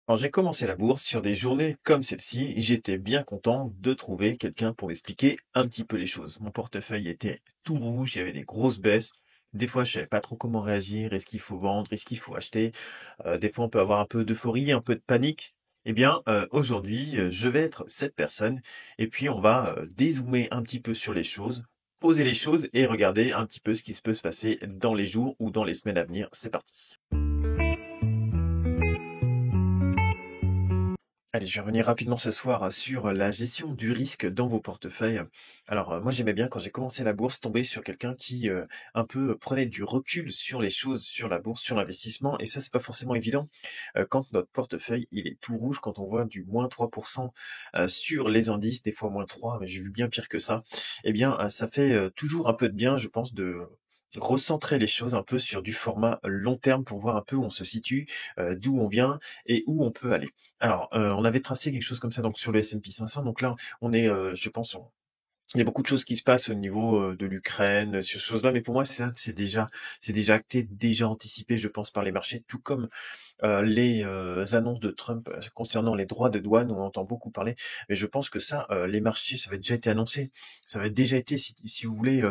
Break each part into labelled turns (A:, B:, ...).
A: Quand j'ai commencé la bourse, sur des journées comme celle-ci, j'étais bien content de trouver quelqu'un pour m'expliquer un petit peu les choses. Mon portefeuille était tout rouge, il y avait des grosses baisses. Des fois, je savais pas trop comment réagir. Est-ce qu'il faut vendre? Est-ce qu'il faut acheter? Des fois, on peut avoir un peu d'euphorie, un peu de panique. Eh bien, aujourd'hui, je vais être cette personne et puis on va dézoomer un petit peu sur les choses, poser les choses et regarder un petit peu ce qui se peut se passer dans les jours ou dans les semaines à venir. C'est parti. Allez, je vais revenir rapidement ce soir sur la gestion du risque dans vos portefeuilles. Alors, moi, j'aimais bien quand j'ai commencé la bourse, tomber sur quelqu'un qui un peu prenait du recul sur les choses, sur la bourse, sur l'investissement. Et ça, c'est pas forcément évident quand notre portefeuille, il est tout rouge, quand on voit du moins 3% sur les indices, des fois moins 3, mais j'ai vu bien pire que ça. Eh bien, ça fait toujours un peu de bien, je pense, de recentrer les choses un peu sur du format long terme pour voir un peu où on se situe, d'où on vient et où on peut aller. Alors, on avait tracé quelque chose comme ça donc sur le S&P 500, donc là, on est, je pense, il y a beaucoup de choses qui se passent au niveau, de l'Ukraine, sur ces choses-là, mais pour moi, ça, c'est déjà acté, déjà anticipé, je pense, par les marchés, tout comme les annonces de Trump concernant les droits de douane, on entend beaucoup parler, mais je pense que ça, les marchés, ça avait déjà été annoncé. Ça avait déjà été, si vous voulez,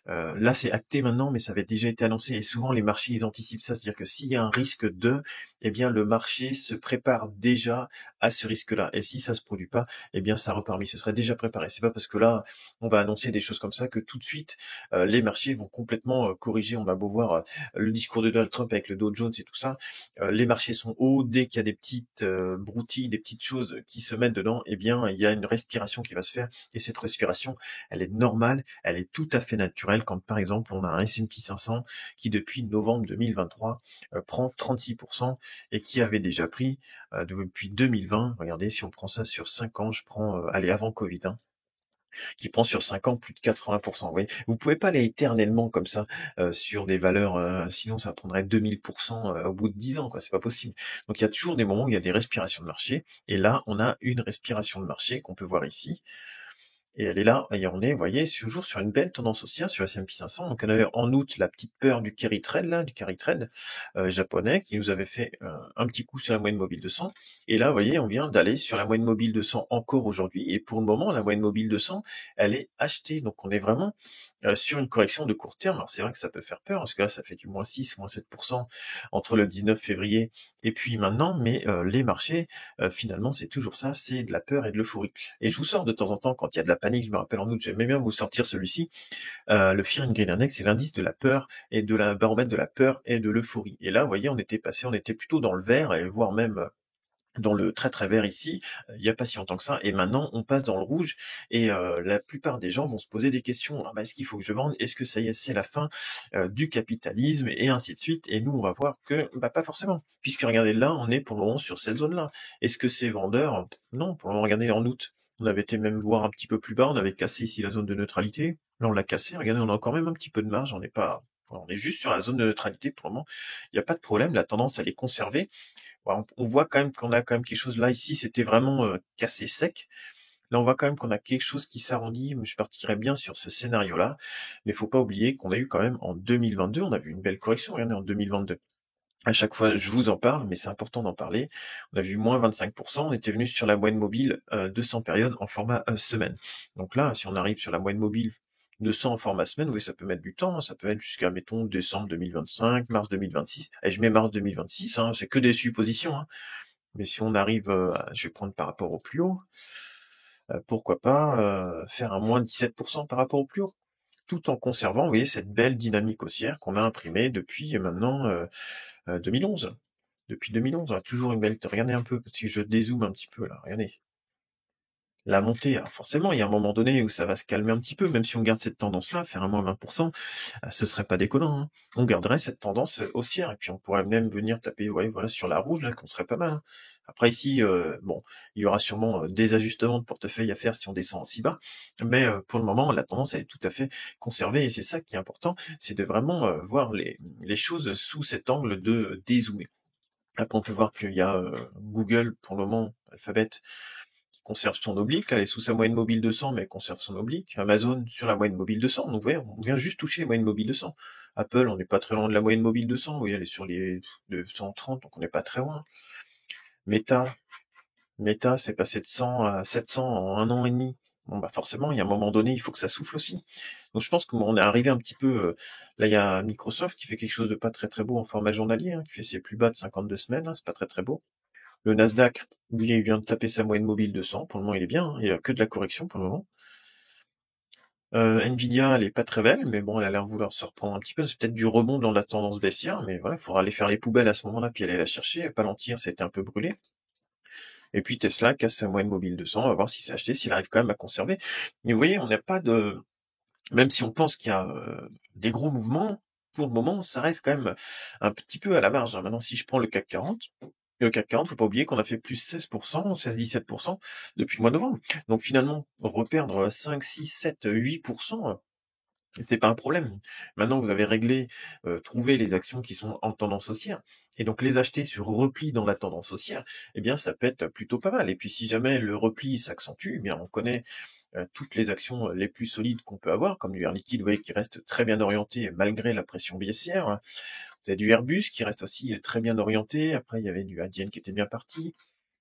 A: là, c'est acté maintenant, mais ça avait déjà été annoncé et souvent les marchés, ils anticipent ça. C'est-à-dire que s'il y a un risque de, eh bien, le marché se prépare déjà à ce risque-là. Et si ça se produit pas, eh bien, ça repart. Mais ce serait déjà préparé. C'est pas parce que là, on va annoncer des choses comme ça que tout de suite, les marchés vont complètement corriger. On a beau voir le discours de Donald Trump avec le Dow Jones et tout ça, les marchés sont hauts. Dès qu'il y a des petites broutilles, des petites choses qui se mettent dedans, eh bien, il y a une respiration qui va se faire. Et cette respiration, elle est normale, elle est tout à fait naturelle quand, par exemple, on a un S&P 500 qui, depuis novembre 2023, prend 36% et qui avait déjà pris depuis 2020, regardez, si on prend ça sur 5 ans, je prends, allez, avant Covid, hein, qui prend sur 5 ans plus de 80%. Vous voyez, vous pouvez pas aller éternellement comme ça sur des valeurs, sinon ça prendrait 2000% au bout de 10 ans, quoi. C'est pas possible. Donc il y a toujours des moments où il y a des respirations de marché, et là on a une respiration de marché qu'on peut voir ici. Et elle est là, et on est, vous voyez, toujours sur une belle tendance haussière sur S&P 500. Donc on avait en août la petite peur du carry trade, là, du carry trade japonais, qui nous avait fait un petit coup sur la moyenne mobile 200. Et là, vous voyez, on vient d'aller sur la moyenne mobile 200 encore aujourd'hui. Et pour le moment, la moyenne mobile 200, elle est achetée. Donc on est vraiment sur une correction de court terme. Alors c'est vrai que ça peut faire peur, parce que là, ça fait du moins 6, moins 7% entre le 19 février et puis maintenant. Mais les marchés, finalement, c'est toujours ça, c'est de la peur et de l'euphorie. Et je vous sors de temps en temps, quand il y a de la panique, je me rappelle en août, j'aimais bien vous sortir celui-ci, le Fear and Greed Index, c'est l'indice de la peur et de la baromètre de la peur et de l'euphorie. Et là, vous voyez, on était plutôt dans le vert, et voire même dans le très très vert ici, il y a pas si longtemps que ça, et maintenant on passe dans le rouge, et la plupart des gens vont se poser des questions. Ah bah, est-ce qu'il faut que je vende? Est-ce que ça y est, c'est la fin du capitalisme? Et ainsi de suite. Et nous, on va voir que bah, pas forcément, puisque regardez, là, on est pour le moment sur cette zone-là. Est-ce que c'est vendeur? Non, pour le moment, regardez, en août, on avait été même voir un petit peu plus bas, on avait cassé ici la zone de neutralité. Là, on l'a cassé, regardez, on a encore même un petit peu de marge, on est juste sur la zone de neutralité pour le moment. Il n'y a pas de problème, la tendance, elle est conservée. Ouais, on voit quand même qu'on a quand même quelque chose là, ici, c'était vraiment cassé sec. Là, on voit quand même qu'on a quelque chose qui s'arrondit. Je partirais bien sur ce scénario-là. Mais faut pas oublier qu'on a eu quand même en 2022, on a vu une belle correction. Regardez, en 2022. À chaque fois, je vous en parle, mais c'est important d'en parler. On a vu moins 25%. On était venu sur la moyenne mobile 200 périodes en format semaine. Donc là, si on arrive sur la moyenne mobile 200 en format semaine, oui, ça peut mettre du temps, hein. Ça peut être jusqu'à, mettons, décembre 2025, mars 2026. Et je mets mars 2026, hein, c'est que des suppositions, hein. Mais si on arrive, je vais prendre par rapport au plus haut, pourquoi pas faire un moins 17% par rapport au plus haut, tout en conservant, vous voyez, cette belle dynamique haussière qu'on a imprimée depuis maintenant 2011. Depuis 2011, on a toujours une belle. Regardez un peu, si je dézoome un petit peu là, regardez. La montée, alors forcément, il y a un moment donné où ça va se calmer un petit peu, même si on garde cette tendance-là, faire un moins 20%, ce serait pas déconnant, hein. On garderait cette tendance haussière, et puis on pourrait même venir taper, ouais, voilà, sur la rouge, là, qu'on serait pas mal, hein. Après ici, bon, il y aura sûrement des ajustements de portefeuille à faire si on descend aussi bas, mais pour le moment, la tendance, elle est tout à fait conservée, et c'est ça qui est important, c'est de vraiment voir les choses sous cet angle de dézoomer. Après, on peut voir qu'il y a Google, pour le moment, Alphabet, qui conserve son oblique. Là, elle est sous sa moyenne mobile 200, mais elle conserve son oblique. Amazon sur la moyenne mobile 200. Donc, vous voyez, on vient juste toucher les moyennes mobiles 200. Apple, on n'est pas très loin de la moyenne mobile 200. Vous voyez, elle est sur les 230, donc on n'est pas très loin. Meta, Meta, c'est passé de 100 à 700 en 1 an et demi. Bon, bah, forcément, il y a un moment donné, il faut que ça souffle aussi. Donc je pense qu'on est arrivé un petit peu, là, il y a Microsoft qui fait quelque chose de pas très, très beau en format journalier, hein, qui fait ses plus bas de 52 semaines, là, c'est pas très, très beau. Le Nasdaq, lui, il vient de taper sa moyenne mobile de 100. Pour le moment, il est bien, hein, il y a que de la correction pour le moment. Nvidia, elle est pas très belle, mais bon, elle a l'air de vouloir se reprendre un petit peu. C'est peut-être du rebond dans la tendance baissière, mais voilà, il faudra aller faire les poubelles à ce moment-là, puis aller la chercher. Palantir, ça a été un peu brûlé. Et puis Tesla casse sa moyenne mobile de 100, on va voir s'il s'est acheté, s'il arrive quand même à conserver. Mais vous voyez, on n'a pas de... Même si on pense qu'il y a des gros mouvements, pour le moment, ça reste quand même un petit peu à la marge, hein. Maintenant, si je prends le CAC 40, faut pas oublier qu'on a fait plus 16%, 16-17% depuis le mois de novembre. Donc finalement, reperdre 5, 6, 7, 8%, c'est pas un problème. Maintenant, vous avez réglé, trouvé les actions qui sont en tendance haussière et donc les acheter sur repli dans la tendance haussière, eh bien, ça peut être plutôt pas mal et puis si jamais le repli s'accentue, eh bien, on connaît, toutes les actions, les plus solides qu'on peut avoir, comme du Air Liquide, vous voyez, qui reste très bien orienté malgré la pression baissière, hein. Vous avez du Airbus qui reste aussi, très bien orienté. Après, il y avait du Adyen qui était bien parti.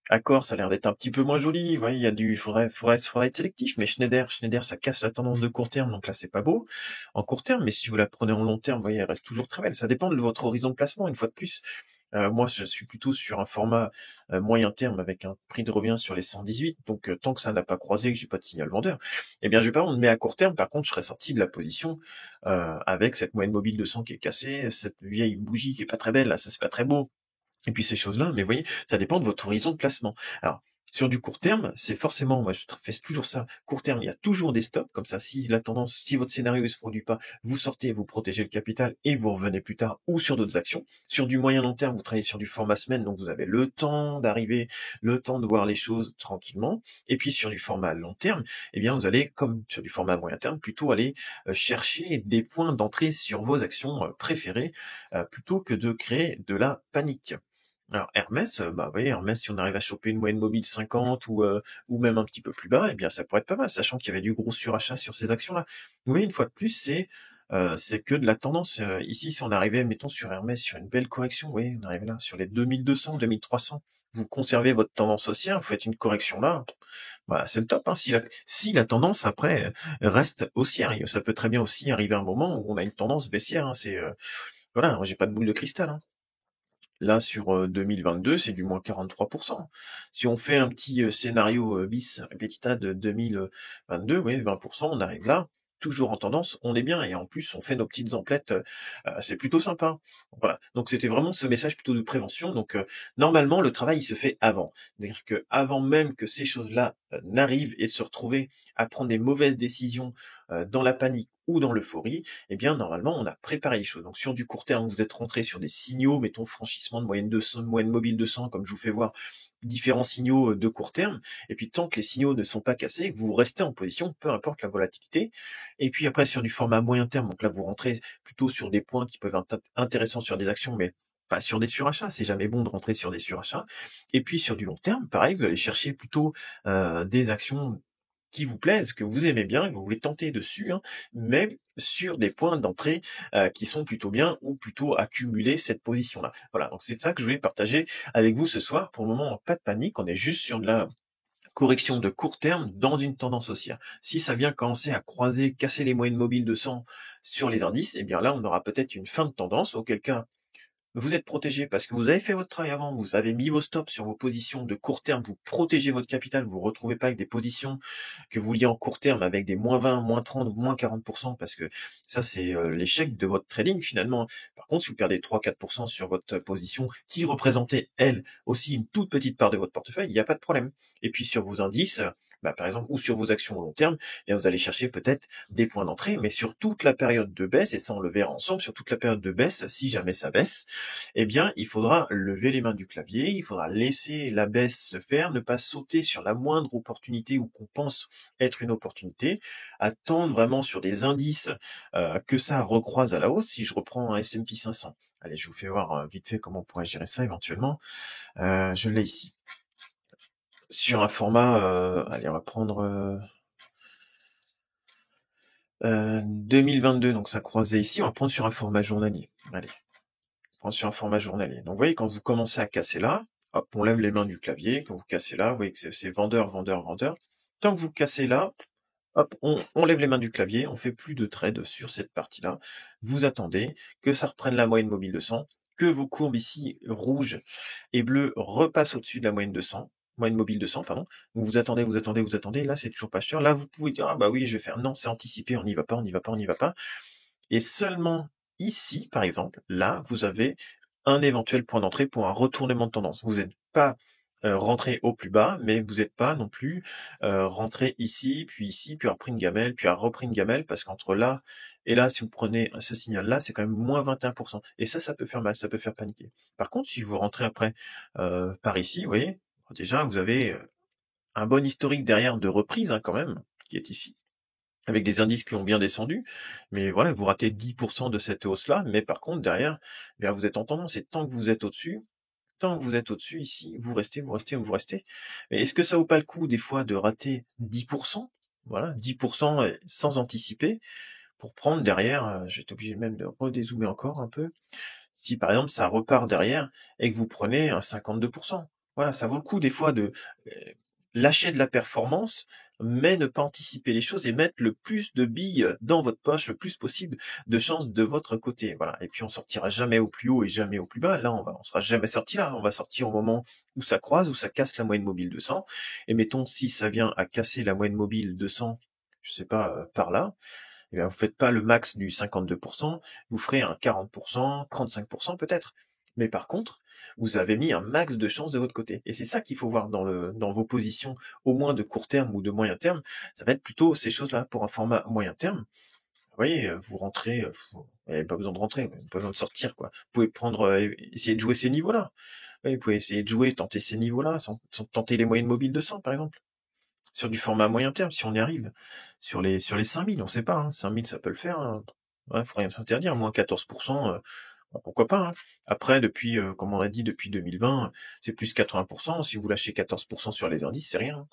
A: Accor, ça a l'air d'être un petit peu moins joli. Vous voyez, il y a faudrait être sélectif. Mais Schneider, ça casse la tendance de court terme, donc là, c'est pas beau. En court terme, mais si vous la prenez en long terme, vous voyez, elle reste toujours très belle. Ça dépend de votre horizon de placement, une fois de plus. Moi, je suis plutôt sur un format moyen terme avec un prix de revient sur les 118. Donc, tant que ça n'a pas croisé, que j'ai pas de signal vendeur, eh bien, je vais pas me mettre à court terme. Par contre, je serais sorti de la position avec cette moyenne mobile de 100 qui est cassée, cette vieille bougie qui est pas très belle. Là, ça c'est pas très beau. Et puis ces choses-là, mais vous voyez, ça dépend de votre horizon de placement. Alors, sur du court terme, c'est forcément, moi je fais toujours ça, court terme, il y a toujours des stops, comme ça, si la tendance, si votre scénario ne se produit pas, vous sortez, vous protégez le capital et vous revenez plus tard ou sur d'autres actions. Sur du moyen long terme, vous travaillez sur du format semaine, donc vous avez le temps d'arriver, le temps de voir les choses tranquillement. Et puis sur du format long terme, eh bien vous allez, comme sur du format moyen terme, plutôt aller chercher des points d'entrée sur vos actions préférées, plutôt que de créer de la panique. Alors Hermès, bah, vous voyez, Hermès, si on arrive à choper une moyenne mobile 50 ou même un petit peu plus bas, eh bien ça pourrait être pas mal, sachant qu'il y avait du gros surachat sur ces actions-là. Vous voyez, une fois de plus, c'est que de la tendance. Ici, si on arrivait, mettons sur Hermès, sur une belle correction, vous voyez, on arrive là, sur les 2200, 2300, vous conservez votre tendance haussière, vous faites une correction là, bah, c'est le top, hein. Si la tendance après reste haussière, et ça peut très bien aussi arriver un moment où on a une tendance baissière, hein, voilà, j'ai pas de boule de cristal, hein. Là, sur 2022, c'est du moins 43%. Si on fait un petit scénario bis repetita de 2022, oui, 20%, on arrive là, toujours en tendance, on est bien. Et en plus, on fait nos petites emplettes, c'est plutôt sympa. Voilà. Donc c'était vraiment ce message plutôt de prévention. Donc normalement, le travail, il se fait avant. C'est-à-dire que avant même que ces choses-là n'arrivent et se retrouver à prendre des mauvaises décisions dans la panique ou dans l'euphorie, eh bien, normalement, on a préparé les choses. Donc, sur du court terme, vous êtes rentré sur des signaux, mettons, franchissement de moyenne 200, moyenne mobile 200, comme je vous fais voir, différents signaux de court terme. Et puis, tant que les signaux ne sont pas cassés, vous restez en position, peu importe la volatilité. Et puis, après, sur du format moyen terme, donc là, vous rentrez plutôt sur des points qui peuvent être intéressants sur des actions, mais pas sur des surachats. C'est jamais bon de rentrer sur des surachats. Et puis, sur du long terme, pareil, vous allez chercher plutôt des actions qui vous plaisent, que vous aimez bien, que vous voulez tenter dessus, hein, mais sur des points d'entrée qui sont plutôt bien ou plutôt accumuler cette position-là. Voilà, donc c'est ça que je voulais partager avec vous ce soir. Pour le moment, pas de panique, on est juste sur de la correction de court terme dans une tendance haussière. Si ça vient commencer à croiser, casser les moyennes mobiles de 100 sur les indices, eh bien là, on aura peut-être une fin de tendance, auquel cas vous êtes protégé parce que vous avez fait votre travail avant, vous avez mis vos stops sur vos positions de court terme, vous protégez votre capital, vous ne vous retrouvez pas avec des positions que vous liez en court terme avec des moins 20, moins 30 ou moins 40%, parce que ça, c'est l'échec de votre trading finalement. Par contre, si vous perdez 3-4% sur votre position qui représentait, elle, aussi une toute petite part de votre portefeuille, il n'y a pas de problème. Et puis sur vos indices, bah, par exemple, ou sur vos actions au long terme, eh bien, vous allez chercher peut-être des points d'entrée, mais sur toute la période de baisse, et ça on le verra ensemble, sur toute la période de baisse, si jamais ça baisse, eh bien, il faudra lever les mains du clavier, il faudra laisser la baisse se faire, ne pas sauter sur la moindre opportunité ou qu'on pense être une opportunité, attendre vraiment sur des indices que ça recroise à la hausse. Si je reprends un S&P 500, allez, je vous fais voir vite fait comment on pourrait gérer ça éventuellement. Je l'ai ici. Sur un format, allez, on va prendre 2022, donc ça croisait ici, on va prendre sur un format journalier. Allez, on prend sur un format journalier. Donc vous voyez, quand vous commencez à casser là, hop, on lève les mains du clavier, quand vous cassez là, vous voyez que c'est vendeur, vendeur, vendeur. Tant que vous cassez là, hop, on lève les mains du clavier, on fait plus de trades sur cette partie-là. Vous attendez que ça reprenne la moyenne mobile de 100, que vos courbes ici, rouges et bleues, repassent au-dessus de la moyenne de 100, moyenne mobile de 100, pardon. Donc vous attendez, vous attendez, vous attendez, là c'est toujours pas sûr. Là vous pouvez dire, ah bah oui, je vais faire, non, c'est anticipé, on n'y va pas, on n'y va pas, on n'y va pas. Et seulement ici, par exemple, là, vous avez un éventuel point d'entrée pour un retournement de tendance. Vous n'êtes pas rentré au plus bas, mais vous n'êtes pas non plus rentré ici, puis repris une gamelle, puis repris une gamelle, parce qu'entre là et là, si vous prenez ce signal-là, c'est quand même moins 21%. Et ça peut faire mal, ça peut faire paniquer. Par contre, si vous rentrez après par ici, vous voyez, déjà, vous avez un bon historique derrière de reprise quand même, qui est ici avec des indices qui ont bien descendu, mais voilà, vous ratez 10% de cette hausse-là, mais par contre derrière, eh bien vous êtes en tendance et tant que vous êtes au-dessus, tant que vous êtes au-dessus ici, vous restez, vous restez, vous restez. Mais est-ce que ça vaut pas le coup des fois de rater 10%? Voilà, 10% sans anticiper, pour prendre derrière, je vais être obligé même de redézoomer encore un peu. Si par exemple ça repart derrière et que vous prenez un 52%. Voilà, ça vaut le coup des fois de lâcher de la performance, mais ne pas anticiper les choses et mettre le plus de billes dans votre poche, le plus possible de chances de votre côté. Voilà. Et puis on sortira jamais au plus haut et jamais au plus bas. Là, on sera jamais sorti là. On va sortir au moment où ça croise, où ça casse la moyenne mobile de 100. Et mettons si ça vient à casser la moyenne mobile de 100, je sais pas, par là, eh bien, vous faites pas le max du 52%, vous ferez un 40%, 35% peut-être. Mais par contre, vous avez mis un max de chance de votre côté. Et c'est ça qu'il faut voir dans vos positions, au moins de court terme ou de moyen terme. Ça va être plutôt ces choses-là pour un format moyen terme. Vous voyez, vous rentrez, vous n'avez pas besoin de rentrer, vous n'avez pas besoin de sortir, quoi. Vous pouvez prendre, essayer de jouer ces niveaux-là. Ouais, vous pouvez essayer de jouer, tenter ces niveaux-là, sans tenter les moyennes mobiles de 100, par exemple. Sur du format moyen terme, si on y arrive. Sur les 5000, on sait pas, hein. 5000, ça peut le faire, hein. Ouais, faut rien s'interdire, moins 14%, pourquoi pas, hein. Après, depuis, comme on a dit, depuis 2020, c'est plus 80%. Si vous lâchez 14% sur les indices, c'est rien, hein.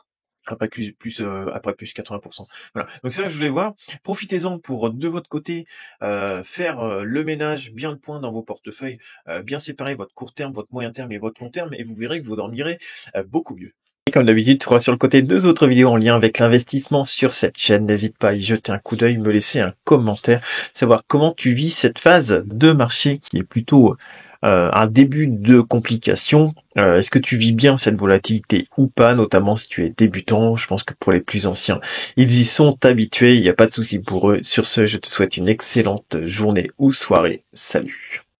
A: Après plus 80%. Voilà. Donc c'est là que je voulais voir. Profitez-en pour, de votre côté, faire le ménage, bien le point dans vos portefeuilles, bien séparer votre court terme, votre moyen terme et votre long terme, et vous verrez que vous dormirez beaucoup mieux. Et comme d'habitude, tu trouveras sur le côté 2 autres vidéos en lien avec l'investissement sur cette chaîne. N'hésite pas à y jeter un coup d'œil, me laisser un commentaire, savoir comment tu vis cette phase de marché qui est plutôt un début de complication. Est-ce que tu vis bien cette volatilité ou pas, notamment si tu es débutant? Je pense que pour les plus anciens, ils y sont habitués, il n'y a pas de souci pour eux. Sur ce, je te souhaite une excellente journée ou soirée. Salut!